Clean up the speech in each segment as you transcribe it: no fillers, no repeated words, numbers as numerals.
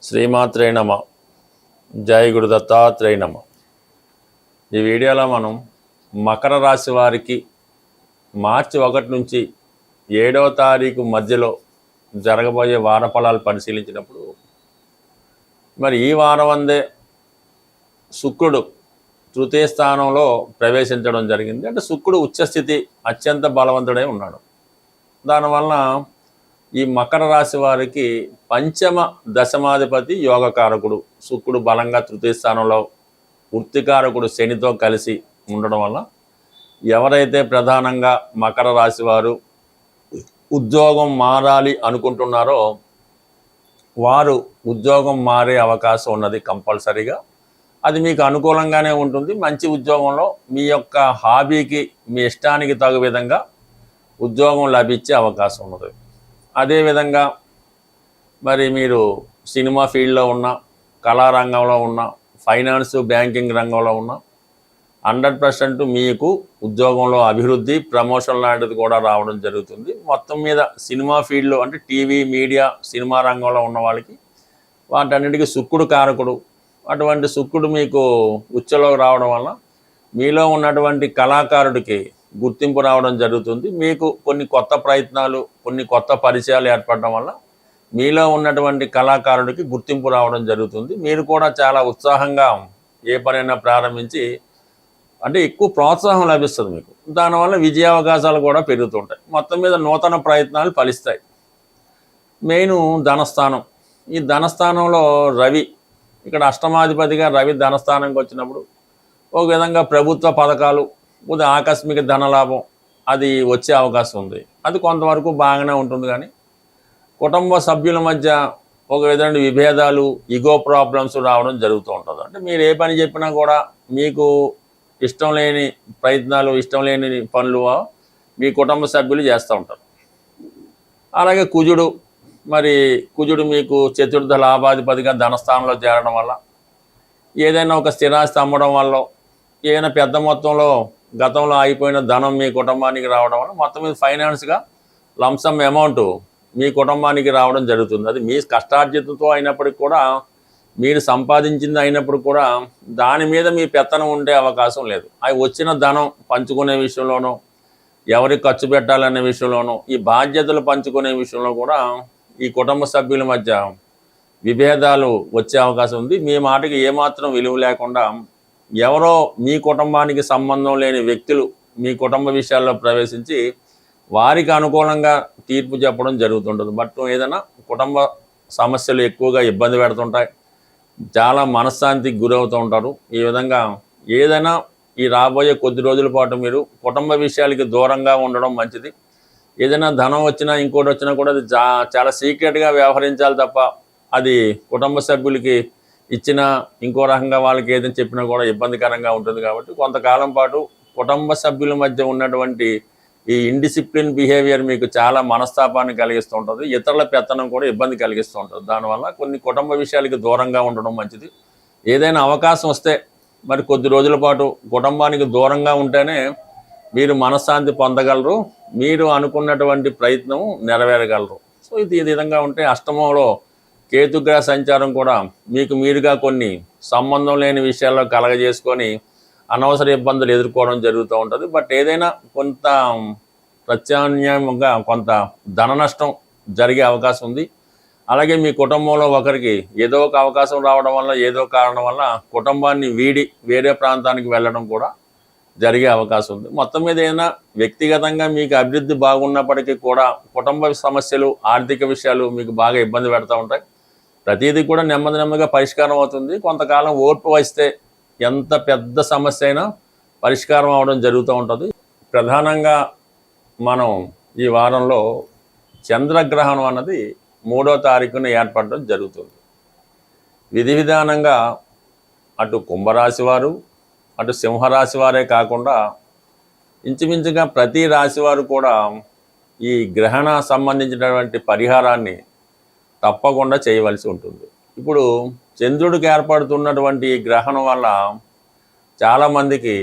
శ్రీమాత్రే నమ. జై గురు దత్తాత్రేయ నమ. ఈ వీడియోలో మనం మకర రాశి వారికి మార్చి 1 నుంచి 7వ తారీఖు మధ్యలో జరగబోయే వార ఫలాలు పరిశీలించినప్పుడు మరి ఈ వారం అందే శుక్రుడు తృతీయ స్థానంలో ప్రవేశించడం జరిగింది. అంటే శుక్రుడు ఉచ్చస్థితి అత్యంత బలవంతుడై ఉన్నాడు. దానివల్ల ఈ మకర రాశి వారికి పంచమ దశమాధిపతి యోగకారకుడు శుక్రుడు బలంగా తృతీయ స్థానంలో వృత్తికారకుడు శనితో కలిసి ఉండడం వల్ల ఎవరైతే ప్రధానంగా మకర రాశి వారు ఉద్యోగం మారాలి అనుకుంటున్నారో వారు ఉద్యోగం మారే అవకాశం ఉన్నది. కంపల్సరీగా అది మీకు అనుకూలంగానే ఉంటుంది. మంచి ఉద్యోగంలో మీ యొక్క హాబీకి మీ ఇష్టానికి తగు విధంగా ఉద్యోగం లభించే అవకాశం ఉన్నది. అదేవిధంగా మరి మీరు సినిమా ఫీల్డ్లో ఉన్న, కళారంగంలో ఉన్న, ఫైనాన్స్ బ్యాంకింగ్ రంగంలో ఉన్న 100% మీకు ఉద్యోగంలో అభివృద్ధి, ప్రమోషన్ లాంటిది కూడా రావడం జరుగుతుంది. మొత్తం మీద సినిమా ఫీల్డ్లో అంటే టీవీ, మీడియా, సినిమా రంగంలో ఉన్న వాళ్ళకి వాటన్నిటికీ శుక్రుడు కారకుడు. అటువంటి శుక్రుడు మీకు ఉచ్చలోకి రావడం వల్ల మీలో ఉన్నటువంటి కళాకారుడికి గుర్తింపు రావడం జరుగుతుంది. మీకు కొన్ని కొత్త ప్రయత్నాలు, కొన్ని కొత్త పరిచయాలు ఏర్పడడం వల్ల మీలో ఉన్నటువంటి కళాకారుడికి గుర్తింపు రావడం జరుగుతుంది. మీరు కూడా చాలా ఉత్సాహంగా ఏ పనైనా ప్రారంభించి అంటే ఎక్కువ ప్రోత్సాహం లభిస్తుంది మీకు. దానివల్ల విజయావకాశాలు కూడా పెరుగుతుంటాయి. మొత్తం మీద నూతన ప్రయత్నాలు ఫలిస్తాయి. మెయిన్ ధనస్థానం. ఈ ధనస్థానంలో రవి, ఇక్కడ అష్టమాధిపతిగా రవి ధనస్థానంకి వచ్చినప్పుడు ఒక విధంగా ప్రభుత్వ పథకాలు, ఆకస్మిక ధనలాభం అది వచ్చే అవకాశం ఉంది. అది కొంతవరకు బాగానే ఉంటుంది. కానీ కుటుంబ సభ్యుల మధ్య ఒక విధంగా విభేదాలు, ఈగో ప్రాబ్లమ్స్ రావడం జరుగుతూ ఉంటుంది. అంటే మీరు ఏ పని చెప్పినా కూడా మీకు ఇష్టం లేని ప్రయత్నాలు, ఇష్టం లేని పనులు మీ కుటుంబ సభ్యులు చేస్తూ ఉంటారు. అలాగే కుజుడు మీకు చతుర్థ లాభాధిపతిగా ధనస్థానంలో చేరడం వల్ల ఏదైనా ఒక స్థిరాస్తి అమ్మడం వల్ల, ఏదైనా పెద్ద మొత్తంలో గతంలో అయిపోయిన ధనం మీ కుటుంబానికి రావడం వల్ల మొత్తం మీద ఫైనాన్స్గా లంసమ్ అమౌంట్ మీ కుటుంబానికి రావడం జరుగుతుంది. అది మీ కష్టార్జితంతో అయినప్పటికి కూడా, మీరు సంపాదించింది అయినప్పుడు కూడా దాని మీద మీ పెత్తనం ఉండే అవకాశం లేదు. అవి వచ్చిన ధనం పంచుకునే విషయంలోనూ, ఎవరికి ఖర్చు పెట్టాలనే విషయంలోనూ, ఈ బాధ్యతలు పంచుకునే విషయంలో కూడా ఈ కుటుంబ సభ్యుల మధ్య విభేదాలు వచ్చే అవకాశం ఉంది. మీ మాటకి ఏమాత్రం విలువ లేకుండా ఎవరో మీ కుటుంబానికి సంబంధం లేని వ్యక్తులు మీ కుటుంబ విషయాల్లో ప్రవేశించి వారికి అనుకూలంగా తీర్పు చెప్పడం జరుగుతుంటుంది. బట్ ఏదైనా కుటుంబ సమస్యలు ఎక్కువగా ఇబ్బంది పెడుతుంటాయి. చాలా మనశ్శాంతికి గురవుతూ ఉంటారు. ఈ విధంగా ఏదైనా ఈ రాబోయే కొద్ది రోజుల పాటు మీరు కుటుంబ విషయాలకి దూరంగా ఉండడం మంచిది. ఏదైనా ధనం వచ్చినా ఇంకోటి వచ్చినా కూడా అది చాలా సీక్రెట్గా వ్యవహరించాలి తప్ప అది కుటుంబ సభ్యులకి ఇచ్చిన ఇంకో రకంగా వాళ్ళకి ఏదైనా చెప్పినా కూడా ఇబ్బందికరంగా ఉంటుంది. కాబట్టి కొంతకాలం పాటు కుటుంబ సభ్యుల మధ్య ఉన్నటువంటి ఈ ఇండిసిప్లిన్ బిహేవియర్ మీకు చాలా మనస్తాపాన్ని కలిగిస్తూ ఉంటుంది. ఇతరుల పెత్తనం కూడా ఇబ్బంది కలిగిస్తూ ఉంటుంది. దానివల్ల కొన్ని కుటుంబ విషయాలకి దూరంగా ఉండడం మంచిది. ఏదైనా అవకాశం వస్తే మరి కొద్ది రోజుల పాటు కుటుంబానికి దూరంగా ఉంటేనే మీరు మనశ్శాంతి పొందగలరు, మీరు అనుకున్నటువంటి ప్రయత్నం నెరవేరగలరు. సో ఇది విధంగా ఉంటే అష్టమంలో కేతుగ్రహ సంచారం కూడా మీకు మీరుగా కొన్ని సంబంధం లేని విషయాల్లో కలగజేసుకొని అనవసర ఇబ్బందులు ఎదుర్కోవడం జరుగుతూ ఉంటుంది. బట్ ఏదైనా కొంత ప్రత్యామ్నాయంగా కొంత ధన నష్టం జరిగే అవకాశం ఉంది. అలాగే మీ కుటుంబంలో ఒకరికి ఏదో ఒక అవకాశం రావడం వల్ల, ఏదో కారణం వల్ల కుటుంబాన్ని వీడి వేరే ప్రాంతానికి వెళ్ళడం కూడా జరిగే అవకాశం ఉంది. మొత్తం మీద ఏదైనా వ్యక్తిగతంగా మీకు అభివృద్ధి బాగున్నప్పటికీ కూడా కుటుంబ సమస్యలు, ఆర్థిక విషయాలు మీకు బాగా ఇబ్బంది పెడతా ఉంటాయి. ప్రతిదీ కూడా నెమ్మదిగా పరిష్కారం అవుతుంది. కొంతకాలం ఓర్పు వస్తే ఎంత పెద్ద సమస్య అయినా పరిష్కారం అవడం జరుగుతూ ఉంటుంది. ప్రధానంగా మనం ఈ వారంలో చంద్రగ్రహణం అన్నది 3వ తారీఖున ఏర్పడడం జరుగుతుంది. విధి విధానంగా అటు కుంభరాశి వారు, అటు సింహరాశి వారే కాకుండా ఇంచుమించుగా ప్రతి రాశి వారు కూడా ఈ గ్రహణ సంబంధించినటువంటి పరిహారాన్ని తప్పకుండా చేయవలసి ఉంటుంది. ఇప్పుడు చంద్రుడికి ఏర్పడుతున్నటువంటి ఈ గ్రహణం వల్ల చాలామందికి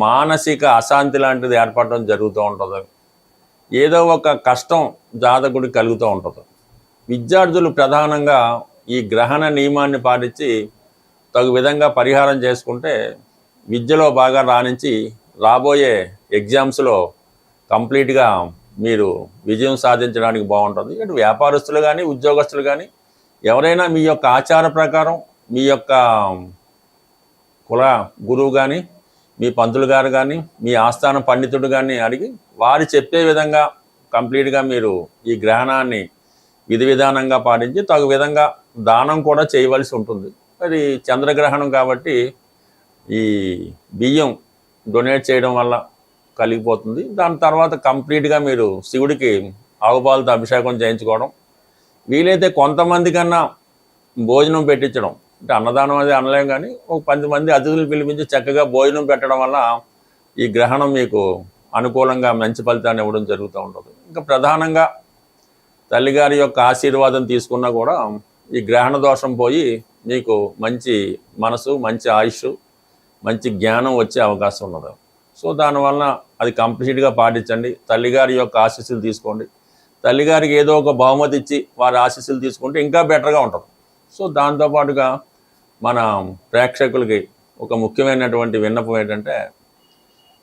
మానసిక అశాంతి లాంటిది ఏర్పడడం జరుగుతూ ఉంటుంది. ఏదో ఒక కష్టం జాతకుడికి కలుగుతూ ఉంటుంది. విద్యార్థులు ప్రధానంగా ఈ గ్రహణ నియమాన్ని పాటించి తగు విధంగా పరిహారం చేసుకుంటే విద్యలో బాగా రాణించి రాబోయే ఎగ్జామ్స్లో కంప్లీట్గా మీరు విజయం సాధించడానికి బాగుంటుంది. ఇటు వ్యాపారస్తులు కానీ ఉద్యోగస్తులు కానీ ఎవరైనా మీ యొక్క ఆచార ప్రకారం మీ యొక్క కుల గురువు కానీ మీ పంతులు గారు కానీ మీ ఆస్థాన పండితుడు కానీ అడిగి వారు చెప్పే విధంగా కంప్లీట్గా మీరు ఈ గ్రహణాన్ని విధి విధానంగా పాటించి తగు విధంగా దానం కూడా చేయవలసి ఉంటుంది. మరి చంద్రగ్రహణం కాబట్టి ఈ బియ్యం డొనేట్ చేయడం వల్ల కలిగిపోతుంది. దాని తర్వాత కంప్లీట్గా మీరు శివుడికి ఆవుపాలతో అభిషేకం చేయించుకోవడం, వీలైతే కొంతమంది కన్నా భోజనం పెట్టించడం, అంటే అన్నదానం అది అనలేం కానీ ఒక 10 మంది అతిథులు పిలిపించి చక్కగా భోజనం పెట్టడం వల్ల ఈ గ్రహణం మీకు అనుకూలంగా మంచి ఫలితాన్ని ఇవ్వడం జరుగుతూ ఉంటుంది. ఇంకా ప్రధానంగా తల్లిగారి యొక్క ఆశీర్వాదం తీసుకున్నా కూడా ఈ గ్రహణ దోషం పోయి మీకు మంచి మనసు, మంచి ఆయుష్, మంచి జ్ఞానం వచ్చే అవకాశం ఉన్నది. సో దానివల్ల అది కంప్లీట్గా పాటించండి. తల్లిగారి యొక్క ఆశీస్సులు తీసుకోండి. తల్లిగారికి ఏదో ఒక బహుమతి ఇచ్చి వారి ఆశీస్సులు తీసుకుంటే ఇంకా బెటర్గా ఉంటుంది. సో దాంతోపాటుగా మన ప్రేక్షకులకి ఒక ముఖ్యమైనటువంటి విన్నపం ఏంటంటే,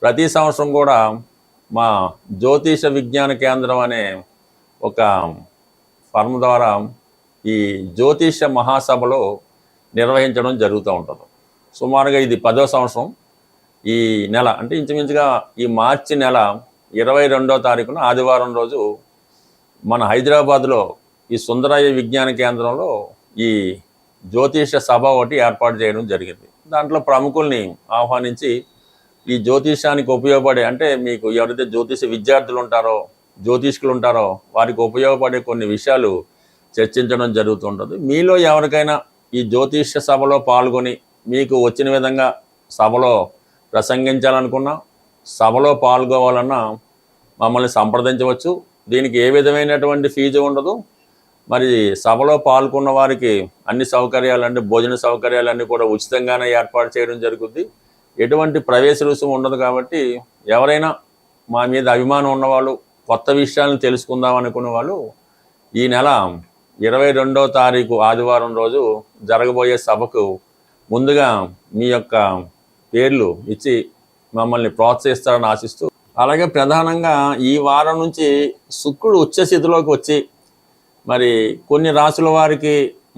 ప్రతి సంవత్సరం కూడా మా జ్యోతిష విజ్ఞాన కేంద్రం అనే ఒక ఫర్మ్ ద్వారా ఈ జ్యోతిష మహాసభలో నిర్వహించడం జరుగుతూ ఉంటుంది. సుమారుగా ఇది 10వ సంవత్సరం. ఈ నెల అంటే ఇంచుమించుగా ఈ మార్చి నెల 22వ తారీఖున ఆదివారం రోజు మన హైదరాబాద్లో ఈ సుందరయ్య విజ్ఞాన కేంద్రంలో ఈ జ్యోతిష సభ ఒకటి ఏర్పాటు చేయడం జరిగింది. దాంట్లో ప్రముఖుల్ని ఆహ్వానించి ఈ జ్యోతిషానికి ఉపయోగపడే, అంటే మీకు ఎవరైతే జ్యోతిష విద్యార్థులు ఉంటారో, జ్యోతిష్కులు ఉంటారో వారికి ఉపయోగపడే కొన్ని విషయాలు చర్చించడం జరుగుతుంటుంది. మీలో ఎవరికైనా ఈ జ్యోతిష సభలో పాల్గొని మీకు వచ్చిన విధంగా సభలో ప్రసంగించాలనుకున్నా, సభలో పాల్గొవాలన్నా మమ్మల్ని సంప్రదించవచ్చు. దీనికి ఏ విధమైనటువంటి ఫీజు ఉండదు. మరి సభలో పాల్గొన్న వారికి అన్ని సౌకర్యాలు, అంటే భోజన సౌకర్యాలన్నీ కూడా ఉచితంగానే ఏర్పాటు చేయడం జరుగుతుంది. ఎటువంటి ప్రవేశ రుసుము ఉండదు. కాబట్టి ఎవరైనా మా మీద అభిమానం ఉన్నవాళ్ళు, కొత్త విషయాలను తెలుసుకుందాం అనుకునే వాళ్ళు ఈ నెల 22వ తారీఖు ఆదివారం రోజు జరగబోయే సభకు ముందుగా మీ యొక్క పేర్లు ఇచ్చి మమ్మల్ని ప్రోత్సహిస్తారని ఆశిస్తూ, అలాగే ప్రధానంగా ఈ వారం నుంచి శుక్రుడు ఉచ్చస్థితిలోకి వచ్చి మరి కొన్ని రాసుల వారికి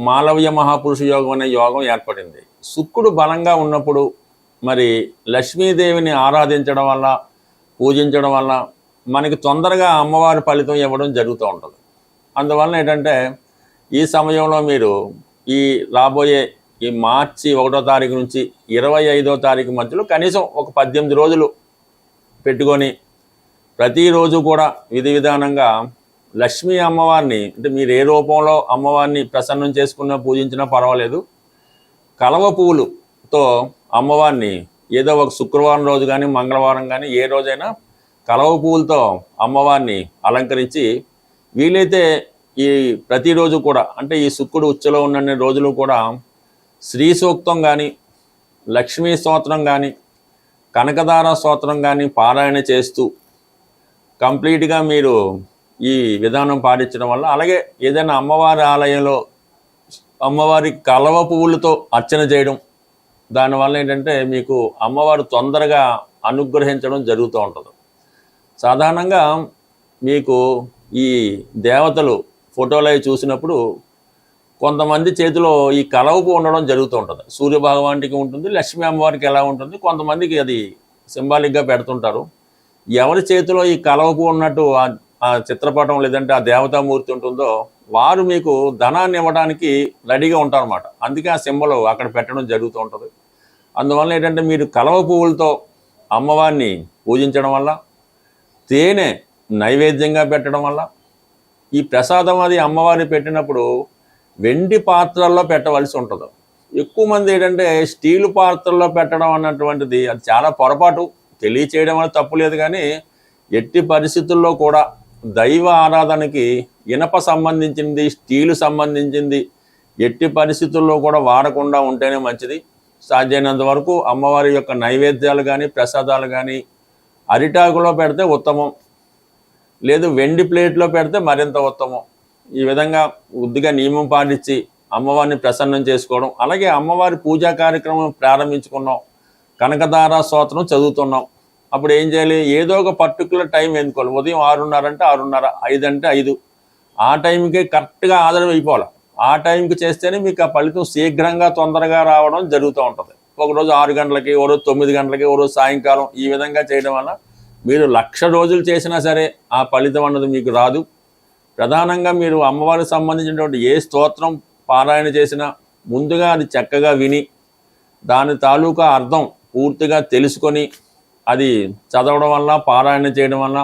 మాలవ్య మహాపురుష యోగం అనే యోగం ఏర్పడింది. శుక్రుడు బలంగా ఉన్నప్పుడు మరి లక్ష్మీదేవిని ఆరాధించడం వల్ల, పూజించడం వల్ల మనకి తొందరగా అమ్మవారి ఫలితం ఇవ్వడం జరుగుతూ ఉంటుంది. అందువలన ఏంటంటే ఈ సమయంలో మీరు ఈ రాబోయే ఈ మార్చి 1వ తారీఖు నుంచి 25వ తారీఖు మధ్యలో కనీసం ఒక 18 రోజులు పెట్టుకొని ప్రతిరోజు కూడా విధి విధానంగా లక్ష్మీ అమ్మవారిని, అంటే మీరు ఏ రూపంలో అమ్మవారిని ప్రసన్నం చేసుకున్నా పూజించినా పర్వాలేదు, కలవ పువ్వులతో అమ్మవారిని ఏదో ఒక శుక్రవారం రోజు కానీ మంగళవారం కానీ ఏ రోజైనా కలవ పువ్వులతో అమ్మవారిని అలంకరించి, వీలైతే ఈ ప్రతిరోజు కూడా, అంటే ఈ శుక్రుడు ఉచ్చలో ఉన్న రోజులు కూడా శ్రీ సూక్తం కానీ, లక్ష్మీ స్తోత్రం కానీ, కనకదార స్తోత్రం కానీ పారాయణ చేస్తూ కంప్లీట్గా మీరు ఈ విధానం పాటించడం వల్ల, అలాగే ఏదైనా అమ్మవారి ఆలయంలో అమ్మవారి కలవ పువ్వులతో అర్చన చేయడం, దానివల్ల ఏంటంటే మీకు అమ్మవారు తొందరగా అనుగ్రహించడం జరుగుతూ ఉంటుంది. సాధారణంగా మీకు ఈ దేవతలు ఫోటోలు అవి చూసినప్పుడు కొంతమంది చేతిలో ఈ కలవ పువ్వు ఉండడం జరుగుతూ ఉంటుంది. సూర్యభగవానికి ఉంటుంది, లక్ష్మీ అమ్మవారికి ఎలా ఉంటుంది, కొంతమందికి అది సింబాలిక్గా పెడుతుంటారు. ఎవరి చేతిలో ఈ కలవ పువ్వు ఉన్నట్టు ఆ చిత్రపటం లేదంటే ఆ దేవతామూర్తి ఉంటుందో వారు మీకు ధనాన్ని ఇవ్వడానికి రెడీగా ఉంటారన్నమాట. అందుకే ఆ సింబల్ అక్కడ పెట్టడం జరుగుతూ ఉంటుంది. అందువల్ల ఏంటంటే మీరు కలవ పువ్వులతో అమ్మవారిని పూజించడం వల్ల, తేనె నైవేద్యంగా పెట్టడం వల్ల, ఈ ప్రసాదం అది అమ్మవారిని పెట్టినప్పుడు వెండి పాత్రల్లో పెట్టవలసి ఉంటుంది. ఎక్కువ మంది ఏంటంటే స్టీలు పాత్రల్లో పెట్టడం అన్నటువంటిది అది చాలా పొరపాటు. తెలియచేయడం వల్ల తప్పు లేదు, కానీ ఎట్టి పరిస్థితుల్లో కూడా దైవ ఆరాధనకి ఇనప సంబంధించింది, స్టీలు సంబంధించింది ఎట్టి పరిస్థితుల్లో కూడా వాడకుండా ఉంటేనే మంచిది. సాధ్యమైనంత వరకు అమ్మవారి యొక్క నైవేద్యాలు కానీ ప్రసాదాలు కానీ అరిటాకులో పెడితే ఉత్తమం, లేదు వెండి ప్లేట్లో పెడితే మరింత ఉత్తమం. ఈ విధంగా బుద్ధిగా నియమం పాటించి అమ్మవారిని ప్రసన్నం చేసుకోవడం, అలాగే అమ్మవారి పూజా కార్యక్రమం ప్రారంభించుకున్నాం, కనకదార స్తోత్రం చదువుతున్నాం. అప్పుడు ఏం చేయాలి, ఏదో ఒక పర్టికులర్ టైం ఎన్నుకోవాలి. ఉదయం 6:30 అంటే 6:30, 5 అంటే 5, ఆ టైంకి కరెక్ట్గా ఆదరణ అయిపోవాలి. ఆ టైంకి చేస్తేనే మీకు ఆ ఫలితం శీఘ్రంగా తొందరగా రావడం జరుగుతూ ఉంటుంది. ఒకరోజు 6 గంటలకి, ఓ రోజు 9 గంటలకి, ఓ రోజు సాయంకాలం, ఈ విధంగా చేయడం వల్ల మీరు 1,00,000 రోజులు చేసినా సరే ఆ ఫలితం అన్నది మీకు రాదు. ప్రధానంగా మీరు అమ్మవారికి సంబంధించినటువంటి ఏ స్తోత్రం పారాయణ చేసినా ముందుగా అది చక్కగా విని దాని తాలూకా అర్థం పూర్తిగా తెలుసుకొని అది చదవడం వల్ల, పారాయణ చేయడం వల్ల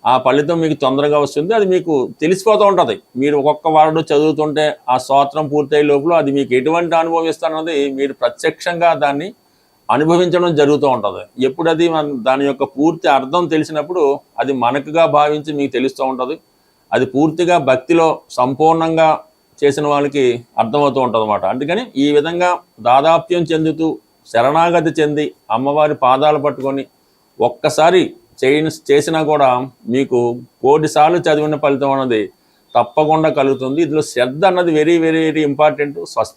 ఆ ఫలితం మీకు తొందరగా వస్తుంది. అది మీకు తెలిసిపోతూ ఉంటుంది. మీరు ఒక్కొక్క వాడు చదువుతుంటే ఆ స్తోత్రం పూర్తయ్యే లోపల అది మీకు ఎటువంటి అనుభవం ఇస్తారన్నది మీరు ప్రత్యక్షంగా దాన్ని అనుభవించడం జరుగుతూ ఉంటుంది. ఎప్పుడది దాని యొక్క పూర్తి అర్థం తెలిసినప్పుడు అది మనకుగా భావించి మీకు తెలుస్తూ ఉంటుంది. అది పూర్తిగా భక్తిలో సంపూర్ణంగా చేసిన వాళ్ళకి అర్థమవుతూ ఉంటుంది అన్నమాట. అందుకని ఈ విధంగా దాదాప్యం చెందుతూ శరణాగతి చెంది అమ్మవారి పాదాలు పట్టుకొని ఒక్కసారి చేసినా కూడా మీకు 1,000 సార్లు చదివిన ఫలితం అన్నది తప్పకుండా కలుగుతుంది. ఇందులో శ్రద్ధ అన్నది వెరీ వెరీ వెరీ ఇంపార్టెంట్. స్వస్తి.